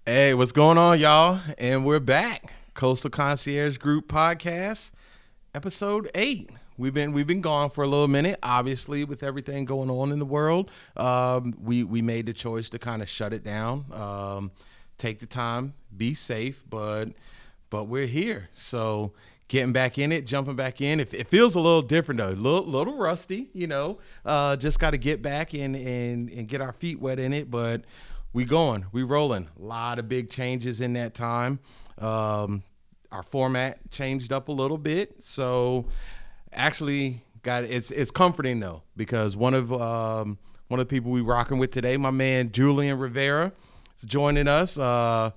Hey, what's going on, y'all? And we're back. Coastal Concierge Group Podcast, episode 8. We've been gone for a little minute, obviously, with everything going on in the world. We made the choice to kind of shut it down, take the time, be safe, but we're here. So getting back in it, jumping back in. It feels a little different though, a little rusty, just got to get back and get our feet wet in it, but we rolling. A lot of big changes in that time. Our format changed up a little bit, so actually it's comforting though, because one of the people we rocking with today, my man Julian Rivera, is joining us. I'm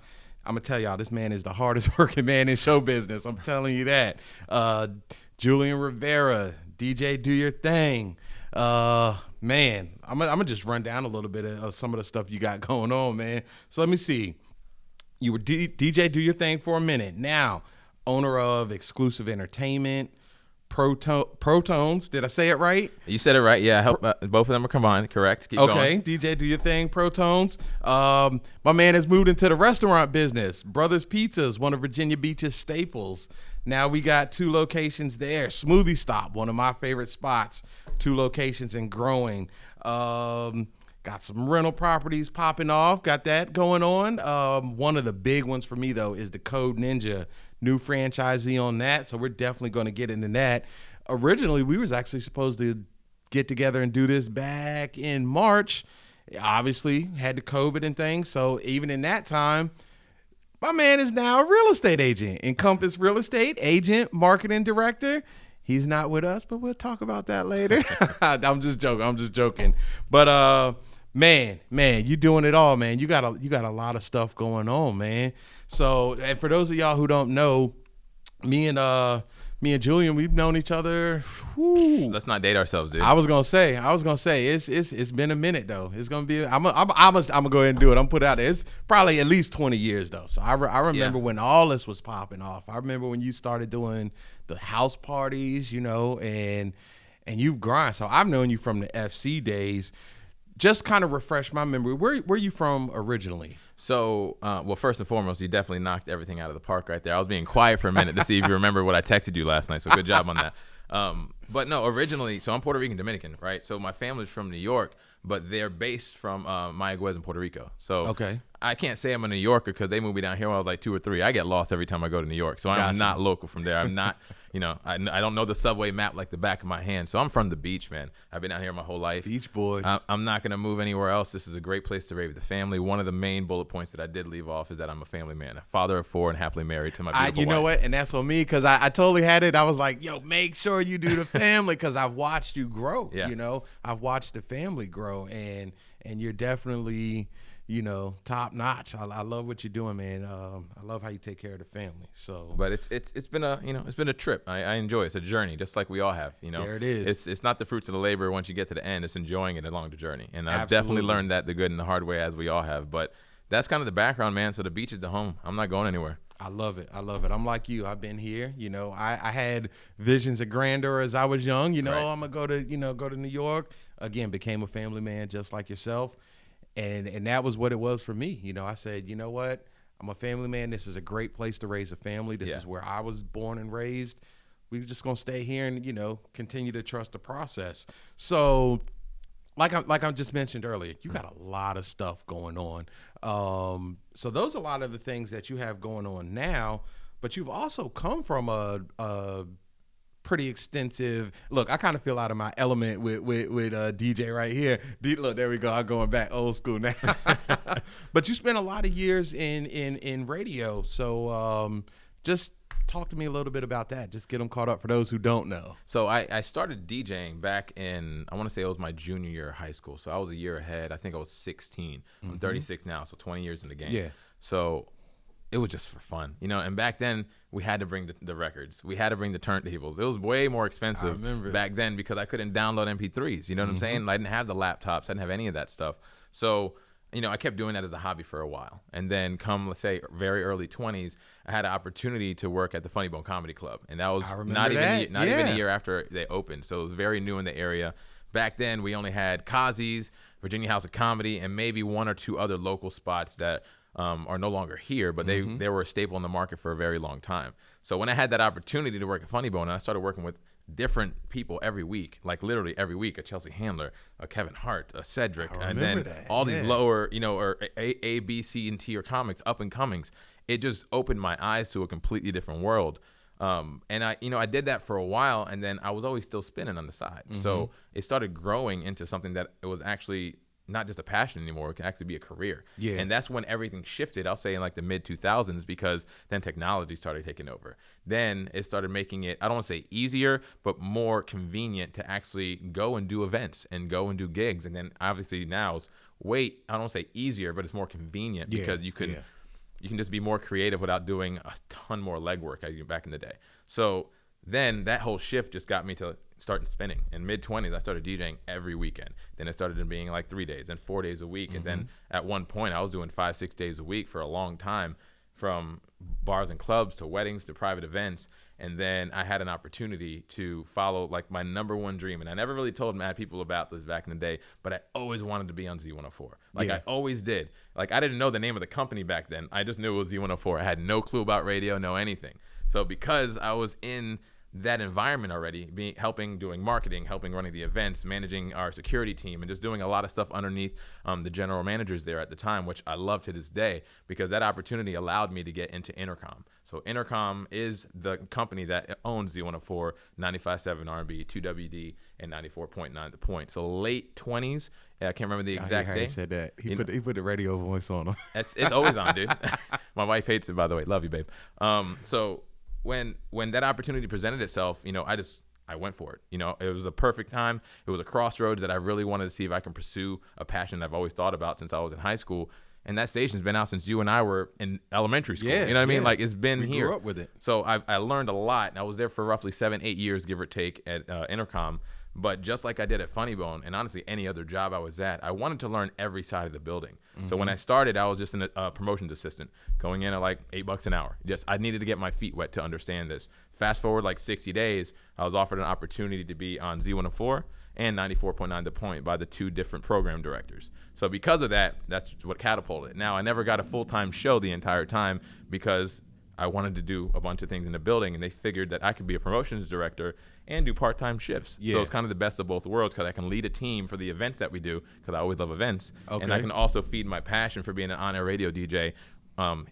gonna tell y'all, this man is the hardest working man in show business. I'm telling you that. Julian Rivera, DJ Do Yo Thang. Man, I'm gonna just run down a little bit of some of the stuff you got going on, man. So let me see. You were DJ Do Your Thing for a minute. Now, owner of Exclusive Entertainment, Protones. Did I say it right? You said it right. Yeah, both of them are combined. Correct. Keep going. DJ Do Your Thing, Protones. My man has moved into the restaurant business. Brothers Pizzas, one of Virginia Beach's staples. Now we got 2 locations there. Smoothie Stop, one of my favorite spots. 2 locations and growing. Got some rental properties popping off. Got that going on. One of the big ones for me, though, is the Code Ninja. New franchisee on that, so we're definitely going to get into that. Originally, we was actually supposed to get together and do this back in March. Obviously, had the COVID and things, so even in that time, my man is now a real estate agent. Encompass Real Estate agent, marketing director. He's not with us, but we'll talk about that later. I'm just joking. But man, you doing it all, man. You got a lot of stuff going on, man. So, and for those of y'all who don't know, me and Julian, we've known each other. Let's not date ourselves, dude. I was gonna say it's been a minute though. It's gonna be. I'm gonna go ahead and do it. I'm gonna put it out there. It's probably at least 20 years though. So I remember when all this was popping off. I remember when you started doing the house parties, and you've grind. So I've known you from the FC days. Just kind of refresh my memory. Where you from originally? So, well, first and foremost, you definitely knocked everything out of the park right there. I was being quiet for a minute to see if you remember what I texted you last night, so good job on that. But no, originally, so I'm Puerto Rican Dominican, right? So my family's from New York, but they're based from Mayagüez in Puerto Rico. So okay. I can't say I'm a New Yorker because they moved me down here when I was like 2 or 3. I get lost every time I go to New York, so I'm not local from there. I'm not, I don't know the subway map like the back of my hand. So I'm from the beach, man. I've been out here my whole life. Beach boys. I'm not going to move anywhere else. This is a great place to raise the family. One of the main bullet points that I did leave off is that I'm a family man, a father of 4 and happily married to my beautiful wife. You know what? And that's on me because I totally had it. I was like, yo, make sure you do the family because I've watched you grow. Yeah. I've watched the family grow and you're definitely, top notch. I love what you're doing, man. I love how you take care of the family. So, but it's been a trip. I enjoy it. It's a journey, just like we all have. There it is. It's not the fruits of the labor once you get to the end. It's enjoying it along the journey. And I've Absolutely. definitely learned that the good and the hard way, as we all have. But that's kind of the background, man. So the beach is the home. I'm not going anywhere. I love it. I'm like you. I've been here. I had visions of grandeur as I was young. Right. I'm gonna go to New York. Again, became a family man just like yourself. And that was what it was for me. I said, you know what? I'm a family man. This is a great place to raise a family. This is where I was born and raised. We're just going to stay here and, continue to trust the process. So like I just mentioned earlier, you got a lot of stuff going on. So those are a lot of the things that you have going on now, but you've also come from a pretty extensive look. I kind of feel out of my element with DJ right here. Look, there we go. I'm going back old school now. But you spent a lot of years in radio. So just talk to me a little bit about that. Just get them caught up for those who don't know. So I started DJing back in, I want to say it was my junior year of high school. So I was a year ahead. I think I was 16. I'm 36 now, so 20 years in the game. Yeah. So it was just for fun, and back then we had to bring the records. We had to bring the turntables. It was way more expensive back then because I couldn't download MP3s. You know what I'm saying? I didn't have the laptops. I didn't have any of that stuff. So, I kept doing that as a hobby for a while. And then let's say, very early 20s, I had an opportunity to work at the Funny Bone Comedy Club. And that was not even a year after they opened. So it was very new in the area. Back then, we only had Kazi's, Virginia House of Comedy, and maybe 1 or 2 other local spots that are no longer here, but they were a staple in the market for a very long time. So when I had that opportunity to work at Funny Bone, and I started working with different people every week, like literally every week, a Chelsea Handler, a Kevin Hart, a Cedric, and then all these lower, or A, B, C, and T or comics, up and comings. It just opened my eyes to a completely different world. And I did that for a while, and then I was always still spinning on the side. So it started growing into something that it was actually not just a passion anymore. It can actually be a career. Yeah. And that's when everything shifted, I'll say in like the mid 2000s, because then technology started taking over. Then it started making it, I don't want to say easier, but more convenient to actually go and do events and go and do gigs. And then obviously now it's I don't want to say easier, but it's more convenient because you can just be more creative without doing a ton more legwork back in the day. So then that whole shift just got me to starting spinning. In mid-20s, I started DJing every weekend. Then it started being like 3 days and 4 days a week. And then at one point, I was doing 5-6 days a week for a long time, from bars and clubs to weddings to private events. And then I had an opportunity to follow like my number one dream. And I never really told mad people about this back in the day, but I always wanted to be on Z104. I always did. Like, I didn't know the name of the company back then. I just knew it was Z104. I had no clue about radio, no anything. So because I was in that environment already, doing marketing, helping running the events, managing our security team, and just doing a lot of stuff underneath the general managers there at the time, which I love to this day, because that opportunity allowed me to get into Intercom. So Intercom is the company that owns Z104, 95.7 R&B, 2WD, and 94.9 The Point. So late 20s. I can't remember the exact day. He said that. He put the radio voice on him. It's always on, dude. My wife hates it, by the way. Love you, babe. So when that opportunity presented itself, I went for it. It was a perfect time. It was a crossroads that I really wanted to see if I can pursue a passion that I've always thought about since I was in high school. And that station's been out since you and I were in elementary school. You know what I mean? Like, it's been here. We grew up with it. So I learned a lot. And I was there for roughly 7-8 years, give or take, at Intercom. But just like I did at Funny Bone, and honestly any other job I was at, I wanted to learn every side of the building. So when I started, I was just a promotions assistant, going in at like $8 an hour. I needed to get my feet wet to understand this. Fast forward like 60 days, I was offered an opportunity to be on Z104 and 94.9 The Point by the two different program directors. So because of that, that's what catapulted it. Now, I never got a full-time show the entire time because I wanted to do a bunch of things in the building, and they figured that I could be a promotions director and do part-time shifts. So it's kind of the best of both worlds, because I can lead a team for the events that we do, because I always love events. And I can also feed my passion for being an on-air radio DJ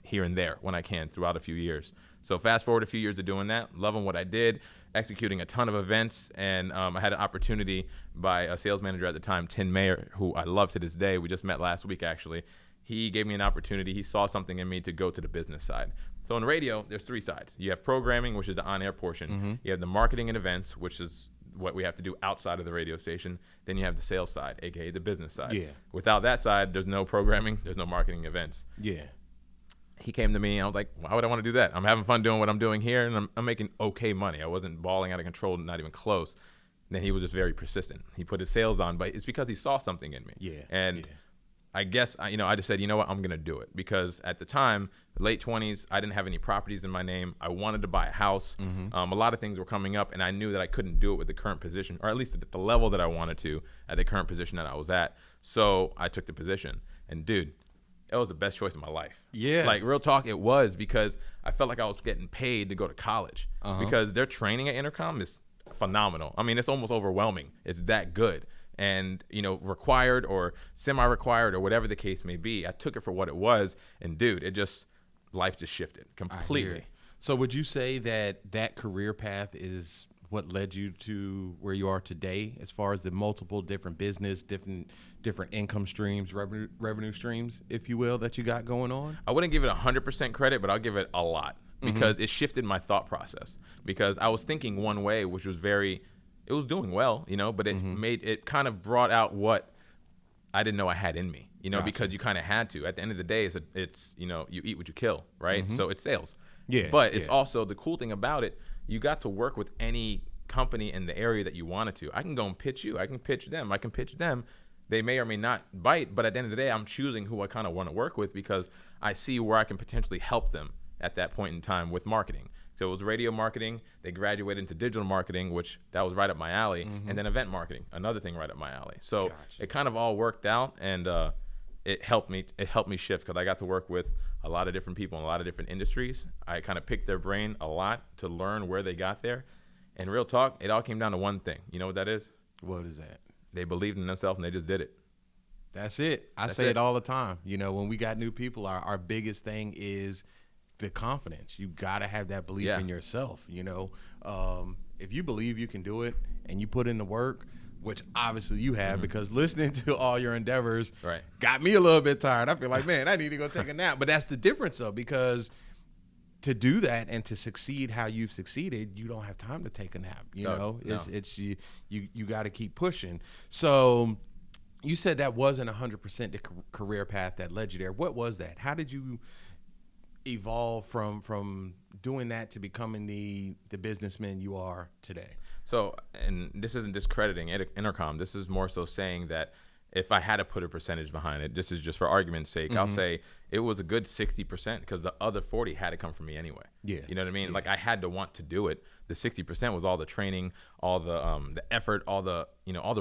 here and there when I can throughout a few years. So fast forward a few years of doing that, loving what I did, executing a ton of events, and I had an opportunity by a sales manager at the time, Tim Mayer, who I love to this day. We just met last week, actually. He gave me an opportunity. He saw something in me to go to the business side. So in radio, there's 3 sides. You have programming, which is the on-air portion. You have the marketing and events, which is what we have to do outside of the radio station. Then you have the sales side, aka the business side. Without that side, there's no programming, there's no marketing events. He came to me, and I was like, why would I want to do that? I'm having fun doing what I'm doing here, and I'm making okay money. I wasn't balling out of control, not even close. And then he was just very persistent. He put his sales on, but it's because he saw something in me. I guess, I just said, you know what, I'm going to do it. Because at the time, late 20s, I didn't have any properties in my name. I wanted to buy a house. A lot of things were coming up, and I knew that I couldn't do it with the current position, or at least at the level that I wanted to at the current position that I was at. So I took the position. And, dude, it was the best choice of my life. Like, real talk, it was, because I felt like I was getting paid to go to college. Because their training at Intercom is phenomenal. I mean, it's almost overwhelming. It's that good. And, required or semi-required or whatever the case may be, I took it for what it was. And, dude, life just shifted completely. So would you say that career path is what led you to where you are today, as far as the multiple different business, different income streams, revenue streams, if you will, that you got going on? I wouldn't give it 100% credit, but I'll give it a lot, because it shifted my thought process. Because I was thinking one way, which was it was doing well, but it kind of brought out what I didn't know I had in me, because you kind of had to. At the end of the day, it's you eat what you kill, right? So it's sales. But it's also, the cool thing about it, you got to work with any company in the area that you wanted to. I can go and pitch you. I can pitch them. They may or may not bite, but at the end of the day, I'm choosing who I kind of want to work with, because I see where I can potentially help them at that point in time with marketing. So it was radio marketing. They graduated into digital marketing, which that was right up my alley. And then event marketing, another thing right up my alley. So it kind of all worked out, and it helped me shift because I got to work with a lot of different people in a lot of different industries. I kind of picked their brain a lot to learn where they got there. And real talk, it all came down to one thing. You know what that is? What is that? They believed in themselves and they just did it. That's it. I say it all the time. You know, when we got new people, our biggest thing is the confidence. You got to have that belief in yourself. You know, if you believe you can do it and you put in the work, which obviously you have, because listening to all your endeavors got me a little bit tired. I feel like, man, I need to go take a nap. But that's the difference, though, because to do that and to succeed how you've succeeded, you don't have time to take a nap. You know, it's you got to keep pushing. So you said that wasn't 100% the career path that led you there. What was that? How did you evolve from doing that to becoming the businessman you are today? So, and this isn't discrediting Intercom. This is more so saying that if I had to put a percentage behind it, this is just for argument's sake, I'll say it was a good 60% because the other 40 had to come from me anyway. Yeah. You know what I mean? Yeah. Like I had to want to do it. The 60% was all the training, all the effort, all the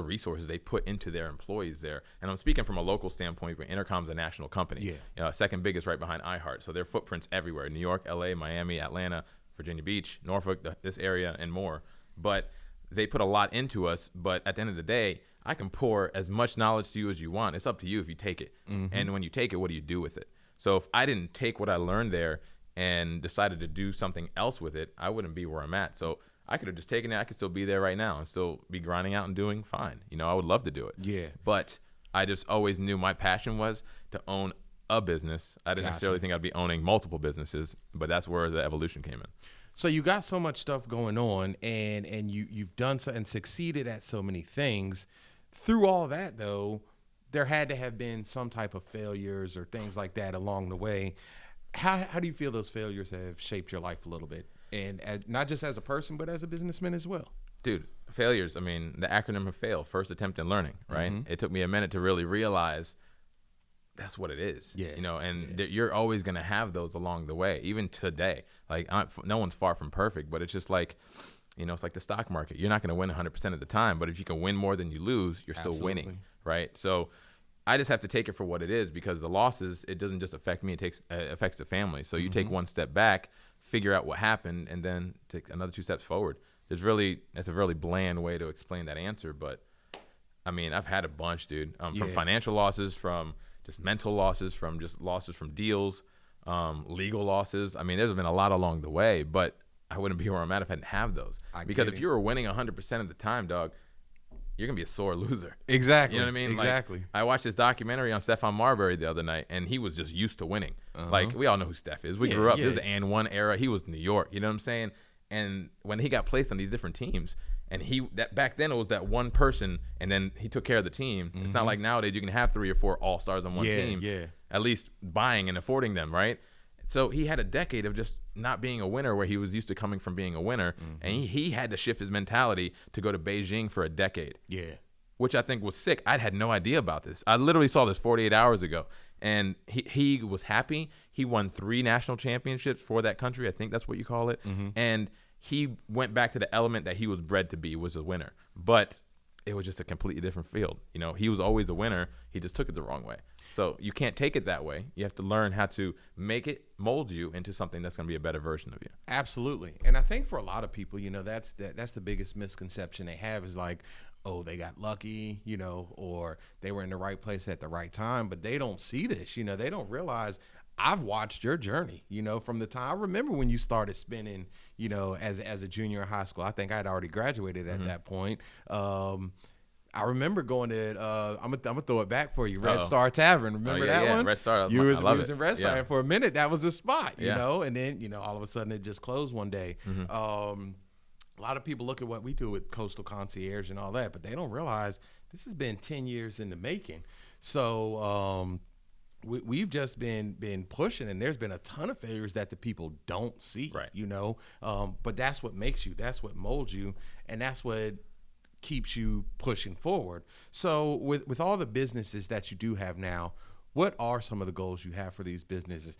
resources they put into their employees there. And I'm speaking from a local standpoint, but Intercom's a national company. Yeah. Second biggest right behind iHeart. So their footprint's everywhere. New York, LA, Miami, Atlanta, Virginia Beach, Norfolk, this area and more. But they put a lot into us. But at the end of the day, I can pour as much knowledge to you as you want. It's up to you if you take it. And when you take it, what do you do with it? So if I didn't take what I learned there and decided to do something else with it, I wouldn't be where I'm at. So I could have just taken it. I could still be there right now and still be grinding out and doing fine. You know, I would love to do it. Yeah. But I just always knew my passion was to own a business. I didn't necessarily think I'd be owning multiple businesses, but that's where the evolution came in. So you got so much stuff going on, and you've done so and succeeded at so many things. Through all that, though, there had to have been some type of failures or things like that along the way. How do you feel those failures have shaped your life a little bit, and not just as a person, but as a businessman as well? Dude, failures. I mean, the acronym of FAIL, first attempt in learning, right? It took me a minute to really realize that's what it is. Yeah. You know, and you're always going to have those along the way, even today. Like, no one's far from perfect, but it's just like, you know, it's like the stock market. You're not going to win 100% of the time, but if you can win more than you lose, you're still winning, right? So I just have to take it for what it is, because the losses, it doesn't just affect me, it affects the family. So you take one step back, figure out what happened, and then take another 2 steps forward. That's a really bland way to explain that answer, but I mean, I've had a bunch, dude, from financial losses, from just mental losses, from just losses from deals, legal losses. I mean, there's been a lot along the way, but I wouldn't be where I'm at if I didn't have those. Because if you were winning 100% of the time, dog, you're going to be a sore loser. Exactly. You know what I mean? Exactly. Like, I watched this documentary on Stephon Marbury the other night, and he was just used to winning. Like, we all know who Steph is. We grew up. This is the and one era. He was New York. You know what I'm saying? And when he got placed on these different teams, and back then it was that one person, and then he took care of the team. It's not like nowadays you can have 3 or 4 all-stars on one team. At least buying and affording them, right? So he had a decade of just not being a winner, where he was used to coming from being a winner. And he had to shift his mentality to go to Beijing for a decade. Yeah. Which I think was sick. I had no idea about this. I literally saw this 48 hours ago. And he was happy. He won 3 national championships for that country. I think that's what you call it. And he went back to the element that he was bred to be, was a winner. But it was just a completely different field. You know, he was always a winner. He just took it the wrong way. So you can't take it that way. You have to learn how to make it mold you into something that's going to be a better version of you. Absolutely. And I think for a lot of people, you know, that's the biggest misconception they have, is like, oh, they got lucky, you know, or they were in the right place at the right time. But they don't see this. You know, they don't realize I've watched your journey, you know, from the time. I remember when you started spinning, you know, as a junior in high school. I think I'd already graduated at that point. I remember going to, I'm gonna throw it back for you, Red Star Tavern. Remember that one? Red Star. You was in Red Star. And for a minute, that was the spot, you know, and then, you know, all of a sudden it just closed one day. A lot of people look at what we do with Coastal Concierge and all that, but they don't realize this has been 10 years in the making. So, we've just been pushing, and there's been a ton of failures that the people don't see, you know, but that's what makes you, that's what molds you, and that's what keeps you pushing forward. So with all the businesses that you do have now, what are some of the goals you have for these businesses?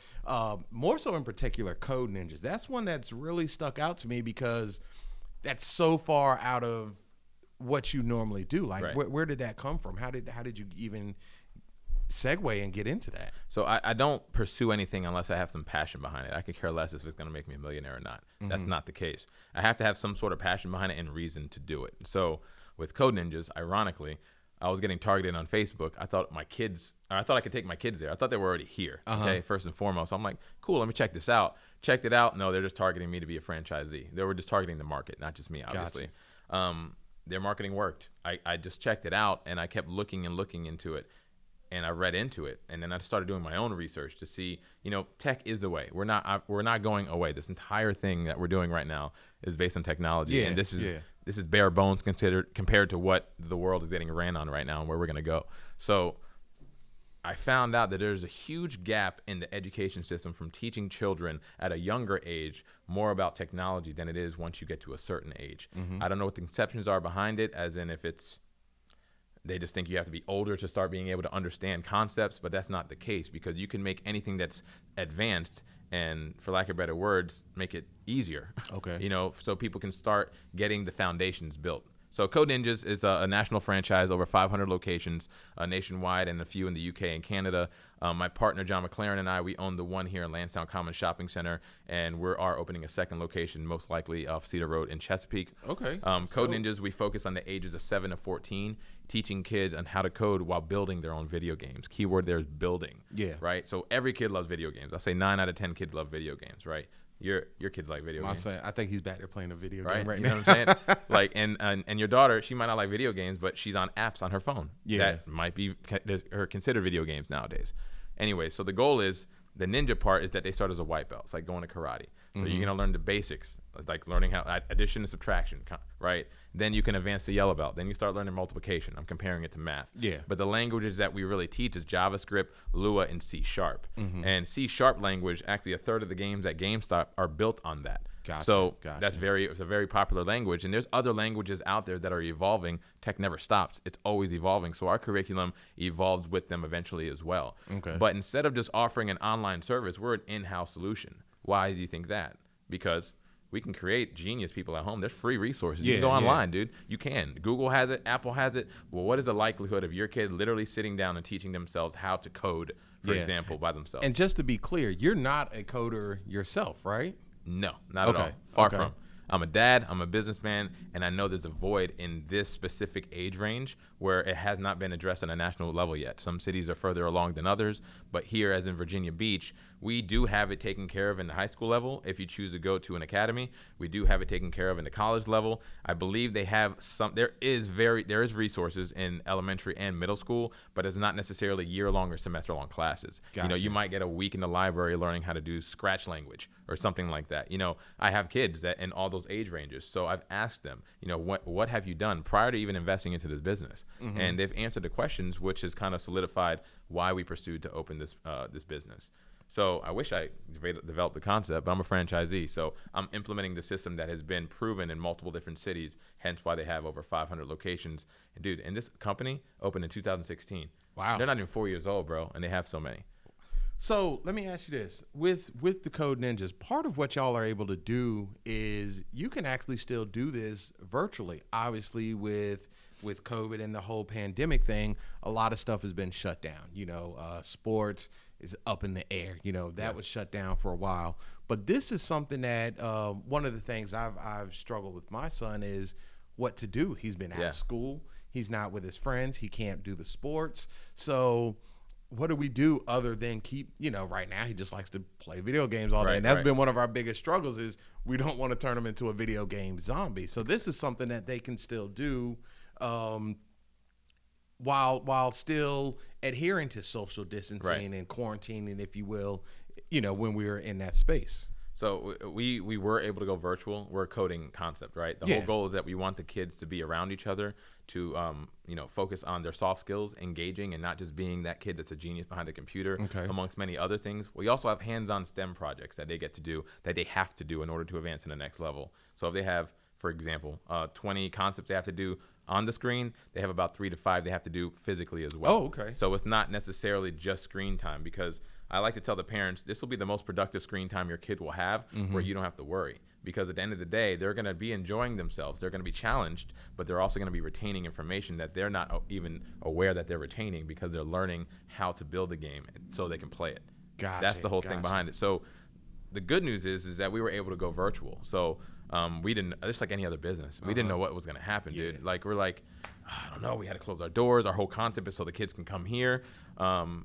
More so in particular, Code Ninjas. That's one that's really stuck out to me, because that's so far out of what you normally do. Like, where did that come from? How did you even segue and get into that? So I don't pursue anything unless I have some passion behind it. I could care less if it's going to make me a millionaire or not. Mm-hmm. That's not the case. I have to have some sort of passion behind it and reason to do it. So with Code Ninjas, ironically, I was getting targeted on Facebook. I thought I could take my kids there. I thought they were already here. Okay, first and foremost. I'm like, cool, let me check this out. Checked it out. No, they're just targeting me to be a franchisee. They were just targeting the market, not just me, obviously. Gotcha. Their marketing worked. I just checked it out, and I kept looking into it. And I read into it, and then I started doing my own research to see, tech is the way. We're not going away. This entire thing that we're doing right now is based on technology, and this is bare bones compared to what the world is getting ran on right now and where we're going to go. So I found out that there's a huge gap in the education system from teaching children at a younger age more about technology than it is once you get to a certain age. Mm-hmm. I don't know what the conceptions are behind it, as in if they just think you have to be older to start being able to understand concepts, but that's not the case, because you can make anything that's advanced and, for lack of better words, make it easier. Okay. So people can start getting the foundations built. So Code Ninjas is a national franchise, over 500 locations nationwide, and a few in the UK and Canada. My partner, John McLaren, and we own the one here in Lansdowne Commons Shopping Center, and we are opening a second location, most likely off Cedar Road in Chesapeake. Okay. Code Ninjas, we focus on the ages of 7 to 14, teaching kids on how to code while building their own video games. Keyword there is building. Yeah. Right? So every kid loves video games. I say 9 out of 10 kids love video games, right? Your kids like video games. I think he's back there playing a video game right now. You know what I'm saying? Like, and your daughter, she might not like video games, but she's on apps on her phone. Yeah. That might be considered video games nowadays. Anyway, so the goal is, the ninja part is that they start as a white belt. It's like going to karate. So you're going to learn the basics, like learning how addition and subtraction, right? Then you can advance to yellow belt. Then you start learning multiplication. I'm comparing it to math. Yeah. But the languages that we really teach is JavaScript, Lua, and C#. And C# language, actually a third of the games at GameStop are built on that. Gotcha. So it's a very popular language, and there's other languages out there that are evolving. Tech never stops. It's always evolving. So our curriculum evolves with them eventually as well. Okay. But instead of just offering an online service, we're an in-house solution. Why do you think that? Because we can create genius people at home. There's free resources. You can go online, dude. You can. Google has it. Apple has it. Well, what is the likelihood of your kid literally sitting down and teaching themselves how to code, for example, by themselves? And just to be clear, you're not a coder yourself, right? No, not at all. Far from. I'm a dad, I'm a businessman, and I know there's a void in this specific age range where it has not been addressed on a national level yet. Some cities are further along than others, but here, as in Virginia Beach, we do have it taken care of in the high school level. If you choose to go to an academy, we do have it taken care of in the college level. I believe they have there is resources in elementary and middle school, but it's not necessarily year-long or semester-long classes. Gotcha. You might get a week in the library learning how to do Scratch language or something like that. I have kids that in all those age ranges, so I've asked them, what have you done prior to even investing into this business? And they've answered the questions, which has kind of solidified why we pursued to open this business. So I wish I developed the concept, but I'm a franchisee. So I'm implementing the system that has been proven in multiple different cities, hence why they have over 500 locations. And dude, and this company opened in 2016. Wow. They're not even 4 years old, bro, and they have so many. So let me ask you this. With the Code Ninjas, part of what y'all are able to do is you can actually still do this virtually. Obviously, with COVID and the whole pandemic thing, a lot of stuff has been shut down. Sports is up in the air. That was shut down for a while. But this is something that one of the things I've struggled with my son is what to do. He's been out of school. He's not with his friends. He can't do the sports. So what do we do other than keep, right now he just likes to play video games all day. And that's been one of our biggest struggles is we don't want to turn him into a video game zombie. So this is something that they can still do while still adhering to social distancing and quarantining, if you will, when we were in that space. So we were able to go virtual. We're a coding concept, right? The whole goal is that we want the kids to be around each other, to focus on their soft skills, engaging, and not just being that kid that's a genius behind the computer, amongst many other things. We also have hands-on STEM projects that they get to do, that they have to do in order to advance in the next level. So if they have, for example, 20 concepts they have to do on the screen, they have about 3 to 5 they have to do physically as well. Oh, okay. So it's not necessarily just screen time, because I like to tell the parents this will be the most productive screen time your kid will have, where you don't have to worry. because at the end of the day, they're going to be enjoying themselves. They're going to be challenged, but they're also going to be retaining information that they're not even aware that they're retaining, because they're learning how to build a game so they can play it. Gotcha. That's the whole thing behind it. So the good news is that we were able to go virtual. So we didn't, just like any other business, we didn't know what was going to happen, dude. Like, we're like, I don't know, we had to close our doors. Our whole concept is so the kids can come here.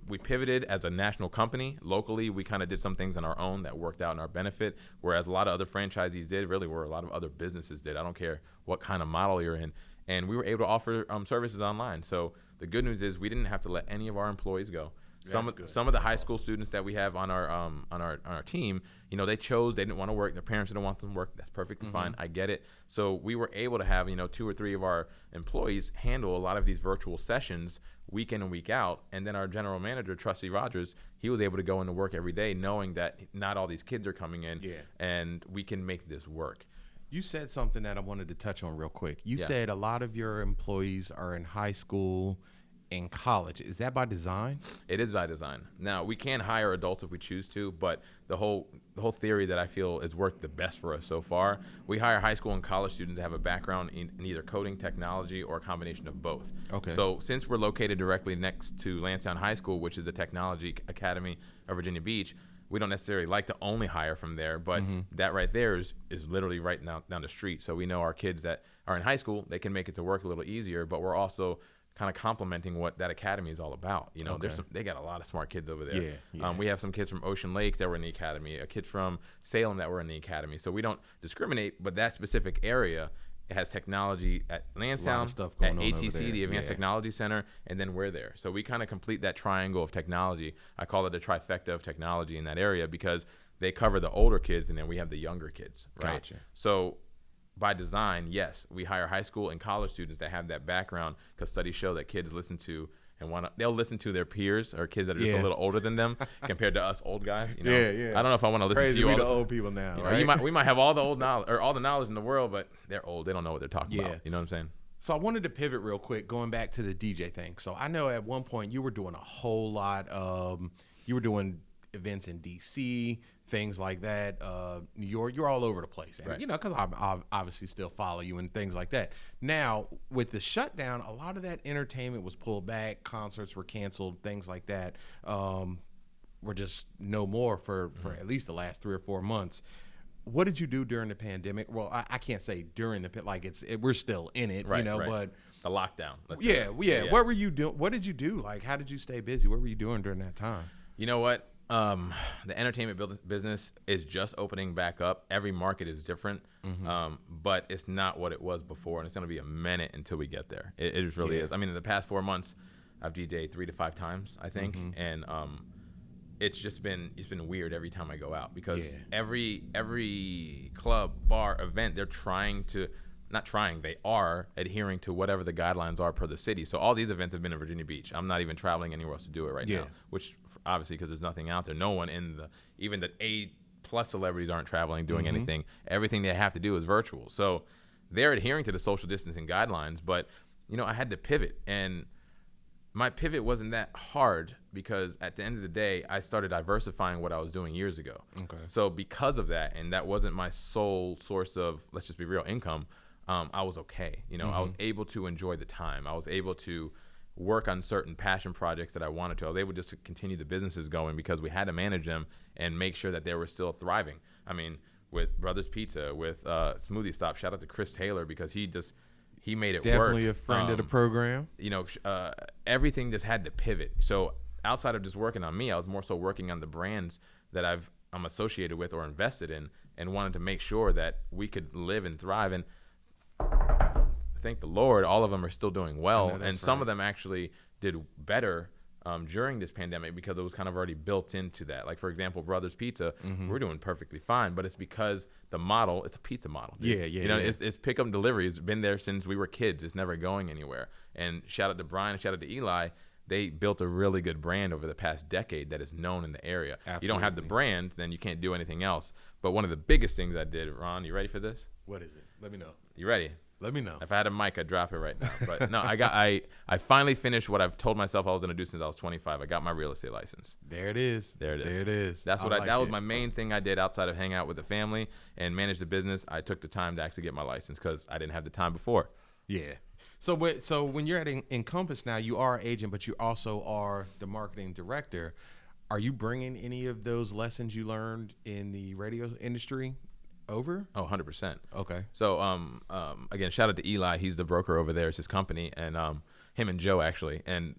We pivoted as a national company. Locally, we kind of did some things on our own that worked out in our benefit, whereas a lot of other franchisees did, really, where a lot of other businesses did. I don't care what kind of model you're in. And we were able to offer services online. So the good news is we didn't have to let any of our employees go. Some of the high school students that we have on our team, you know, they didn't want to work. Their parents didn't want them to work. That's perfectly fine. I get it. So we were able to have, 2 or 3 of our employees handle a lot of these virtual sessions week in and week out. And then our general manager, Trustee Rogers, he was able to go into work every day knowing that not all these kids are coming in, and we can make this work. You said something that I wanted to touch on real quick. You said a lot of your employees are in high school, in college. Is that by design? It is by design. Now, we can hire adults if we choose to, but the whole theory that I feel has worked the best for us so far, we hire high school and college students that have a background in either coding, technology, or a combination of both. Okay. So since we're located directly next to Lansdowne High School, which is a technology academy of Virginia Beach, we don't necessarily like to only hire from there, but that right there is literally right down the street. So we know our kids that are in high school, they can make it to work a little easier, but we're also kind of complementing what that academy is all about. They got a lot of smart kids over there. We have some kids from Ocean Lakes that were in the academy, a kid from Salem that were in the academy. So we don't discriminate, but that specific area, it has technology at Lansdowne, at ATC, the Advanced Technology Center, and then we're there. So we kind of complete that triangle of technology. I call it a trifecta of technology in that area, because they cover the older kids and then we have the younger kids, right? Gotcha. So by design, yes, we hire high school and college students that have that background, because studies show that kids listen to and they'll listen to their peers or kids that are just a little older than them compared to us old guys. I don't know if I want to listen to you. We the old people now, right? We might have all the old knowledge or all the knowledge in the world, but they're old. They don't know what they're talking about. You know what I'm saying? So I wanted to pivot real quick, going back to the DJ thing. So I know at one point you were doing a whole lot of, you were doing events in DC, things like that, New York. You're all over the place, and, because I obviously still follow you and things like that. Now, with the shutdown, a lot of that entertainment was pulled back. Concerts were canceled, things like that were just no more for at least the last 3 or 4 months. What did you do during the pandemic? Well, I can't say during we're still in it, but the lockdown. What were you doing? What did you do? Like, how did you stay busy? What were you doing during that time? You know what? The entertainment business is just opening back up. Every market is different, but it's not what it was before, and it's going to be a minute until we get there. It just really is. I mean, in the past 4 months, I've DJed 3 to 5 times, I think, and it's been weird every time I go out, because every club, bar, event, they are adhering to whatever the guidelines are per the city. So all these events have been in Virginia Beach. I'm not even traveling anywhere else to do it right now, which obviously, because there's nothing out there. No one even the A+ celebrities aren't traveling, doing anything. Everything they have to do is virtual. So they're adhering to the social distancing guidelines, but I had to pivot, and my pivot wasn't that hard, because at the end of the day, I started diversifying what I was doing years ago. Okay. So because of that, and that wasn't my sole source of, let's just be real, income, I was okay. I was able to enjoy the time. I was able to work on certain passion projects that I wanted to. I was able just to continue the businesses going, because we had to manage them and make sure that they were still thriving. I mean, with Brothers Pizza, with Smoothie Stop, shout out to Chris Taylor, because he made it work. Definitely a friend of the program. Everything just had to pivot. So outside of just working on me, I was more so working on the brands that I'm associated with or invested in, and wanted to make sure that we could live and thrive. And thank the Lord, all of them are still doing well, and some of them actually did better during this pandemic, because it was kind of already built into that. Like, for example, Brothers Pizza, we're doing perfectly fine, but it's because the model, it's a pizza model. Dude. It's pick up and delivery. It's been there since we were kids. It's never going anywhere. And shout out to Brian, shout out to Eli. They built a really good brand over the past decade that is known in the area. Absolutely. You don't have the brand, then you can't do anything else. But one of the biggest things I did, Ron, you ready for this? What is it? Let me know. You ready? Let me know. If I had a mic, I'd drop it right now. But no, I finally finished what I've told myself I was gonna do since I was 25. I got my real estate license. There it is. There it is. There it is. That was my main thing I did outside of hang out with the family and manage the business. I took the time to actually get my license because I didn't have the time before. Yeah. So when you're at Encompass now, you are an agent, but you also are the marketing director. Are you bringing any of those lessons you learned in the radio industry over? Oh, 100%. Okay. So, again, shout out to Eli. He's the broker over there. It's his company, and him and Joe, actually. And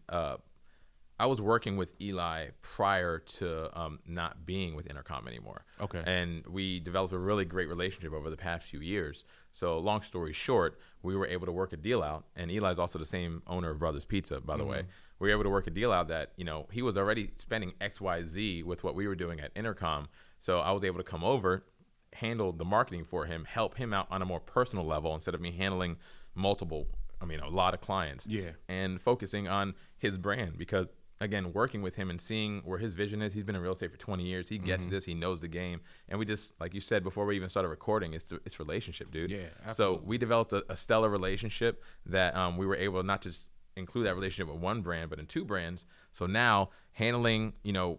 I was working with Eli prior to not being with Intercom anymore. Okay. And we developed a really great relationship over the past few years. So long story short, we were able to work a deal out. And Eli's also the same owner of Brothers Pizza, by the way. We were able to work a deal out that, he was already spending XYZ with what we were doing at Intercom. So I was able to come over, handle the marketing for him, help him out on a more personal level instead of me handling a lot of clients. Yeah. And focusing on his brand because, again, working with him and seeing where his vision is. He's been in real estate for 20 years. He gets this. He knows the game. And we just, like you said before we even started recording, it's relationship, dude. Yeah, absolutely. So we developed a stellar relationship that we were able to not just include that relationship with one brand, but in two brands. So now handling, a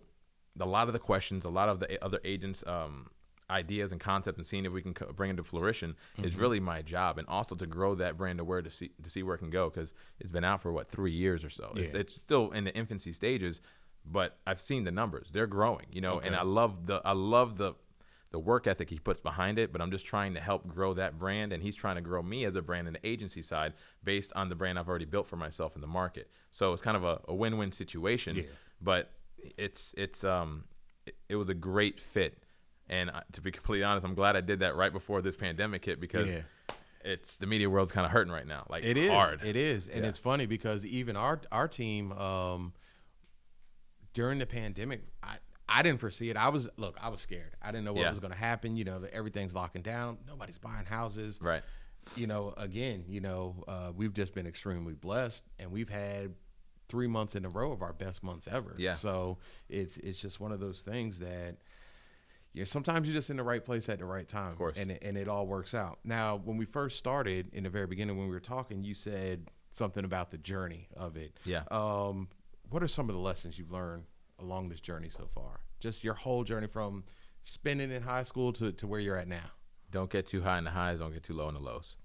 lot of the questions, a lot of the other agents' ideas and concepts and seeing if we can bring it to fruition is really my job, and also to grow that brand awareness to see where it can go because it's been out for 3 years or so. Yeah. It's still in the infancy stages, but I've seen the numbers; they're growing. Okay. And I love the work ethic he puts behind it. But I'm just trying to help grow that brand, and he's trying to grow me as a brand in the agency side based on the brand I've already built for myself in the market. So it's kind of a win-win situation. Yeah. But it was a great fit. And to be completely honest, I'm glad I did that right before this pandemic hit because it's the media world's kind of hurting right now. Like, it is hard. It is. And it's funny because even our team during the pandemic, I didn't foresee it. I was scared. I didn't know what was going to happen. Everything's locking down. Nobody's buying houses. Right. We've just been extremely blessed, and we've had 3 months in a row of our best months ever. Yeah. So it's just one of those things that sometimes you're just in the right place at the right time. Of course. And it all works out. Now, when we first started in the very beginning, when we were talking, you said something about the journey of it. Yeah. What are some of the lessons you've learned along this journey so far? Just your whole journey from spending in high school to where you're at now. Don't get too high in the highs. Don't get too low in the lows.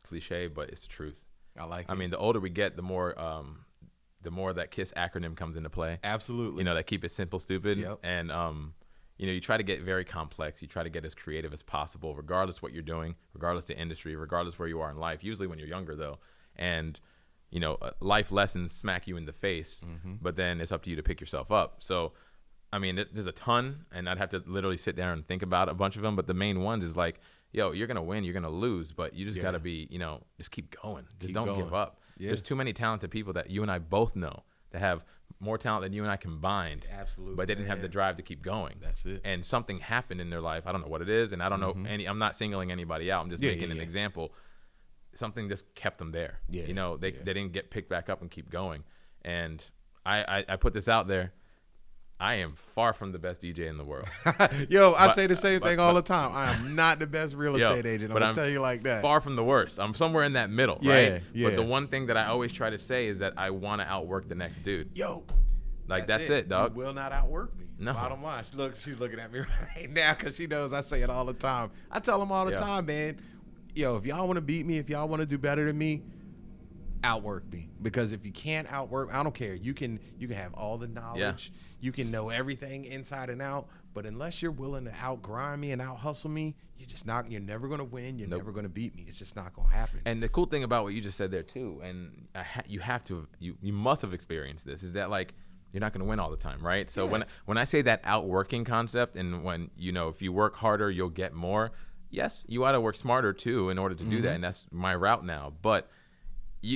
Cliche, but it's the truth. I like it. I mean, the older we get, the more that KISS acronym comes into play. Absolutely. That keep it simple, stupid. Yep. And, you try to get very complex. You try to get as creative as possible, regardless what you're doing, regardless the industry, regardless where you are in life. Usually when you're younger, though. And, life lessons smack you in the face, but then it's up to you to pick yourself up. So, I mean, there's a ton, and I'd have to literally sit down and think about a bunch of them. But the main ones is like, you're going to win, you're going to lose, but you just got to be, just keep going. Just don't give up. Yeah. There's too many talented people that you and I both know that have more talent than you and I combined. Absolutely. But they didn't have the drive to keep going. That's it. And something happened in their life. I don't know what it is, and I don't know I'm not singling anybody out. I'm just making an example. Something just kept them there. Yeah. They didn't get picked back up and keep going. And I put this out there. I am far from the best DJ in the world. I say the same thing all the time. I am not the best real estate agent. I'm going to tell you like that. Far from the worst. I'm somewhere in that middle, right? Yeah. But the one thing that I always try to say is that I want to outwork the next dude. That's it, dog. You will not outwork me. No. Bottom line. She's looking at me right now because she knows I say it all the time. I tell them all the time, man, if y'all want to beat me, if y'all want to do better than me, outwork me. Because if you can't outwork, I don't care. You can have all the knowledge. Yeah. You can know everything inside and out. But unless you're willing to outgrind me and out-hustle me, you're never going to win. You're never going to beat me. It's just not going to happen. And the cool thing about what you just said there, too, and you must have experienced this, is that, like, you're not going to win all the time, right? So when I say that outworking concept, and when, if you work harder, you'll get more, yes, you ought to work smarter, too, in order to do that. And that's my route now. But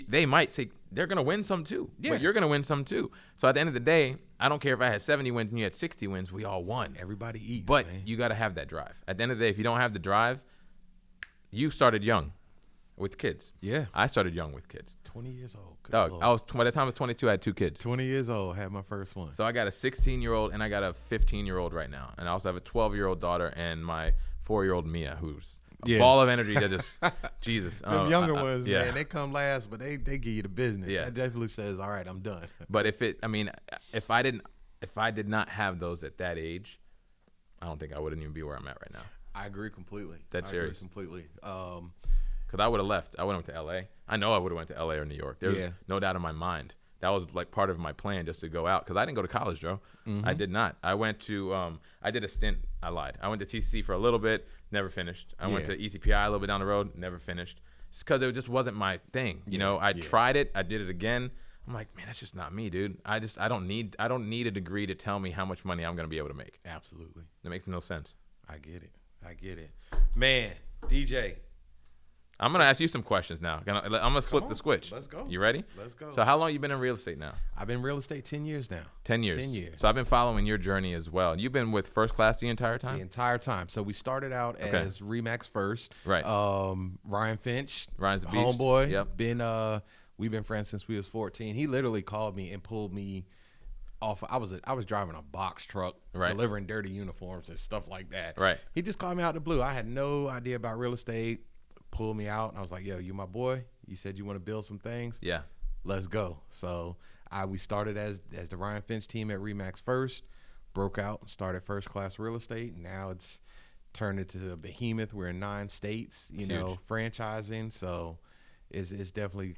they might say they're going to win some too, but you're going to win some too. So at the end of the day, I don't care if I had 70 wins and you had 60 wins. We all won. Everybody eats, but man. You got to have that drive. At the end of the day, if you don't have the drive, you started young with kids. Yeah. I started young with kids. 20 years old. Dog, by the time I was 22, I had 2 kids. 20 years old, had my first one. So I got a 16-year-old and I got a 15-year-old right now. And I also have a 12-year-old daughter and my 4-year-old Mia, who's a ball of energy that just, Jesus. Them younger ones, man, they come last, but they give you the business. Yeah. That definitely says, all right, I'm done. But if I did not have those at that age, I don't think I wouldn't even be where I'm at right now. I agree completely. That's serious. Completely. Because I would have left. I would have went to L.A. I know I would have went to L.A. or New York. There's no doubt in my mind. That was like part of my plan, just to go out. Because I didn't go to college, Joe. Mm-hmm. I did not. I went to, I did a stint. I lied. I went to TCC for a little bit, never finished. I went to ECPI a little bit down the road, never finished. It's because it just wasn't my thing. You know, I tried it. I did it again. I'm like, man, that's just not me, dude. I don't need a degree to tell me how much money I'm going to be able to make. Absolutely. It makes no sense. I get it. Man, DJ. I'm going to ask you some questions now. I'm going to flip the switch. Let's go. You ready? Let's go. So how long you been in real estate now? I've been in real estate 10 years now. 10 years. So I've been following your journey as well. You've been with First Class the entire time? The entire time. So we started out as Remax First. Right. Ryan Finch. Ryan's a beast. Homeboy. Yep. We've been friends since we was 14. He literally called me and pulled me off. I was driving a box truck, delivering dirty uniforms and stuff like that. Right. He just called me out the blue. I had no idea about real estate. Pulled me out, and I was like, yo, you my boy. You said you want to build some things. Yeah. Let's go. So we started as the Ryan Finch team at Remax First, broke out, started First Class Real Estate. Now it's turned into a behemoth. We're in 9 states, you know, franchising. So it's definitely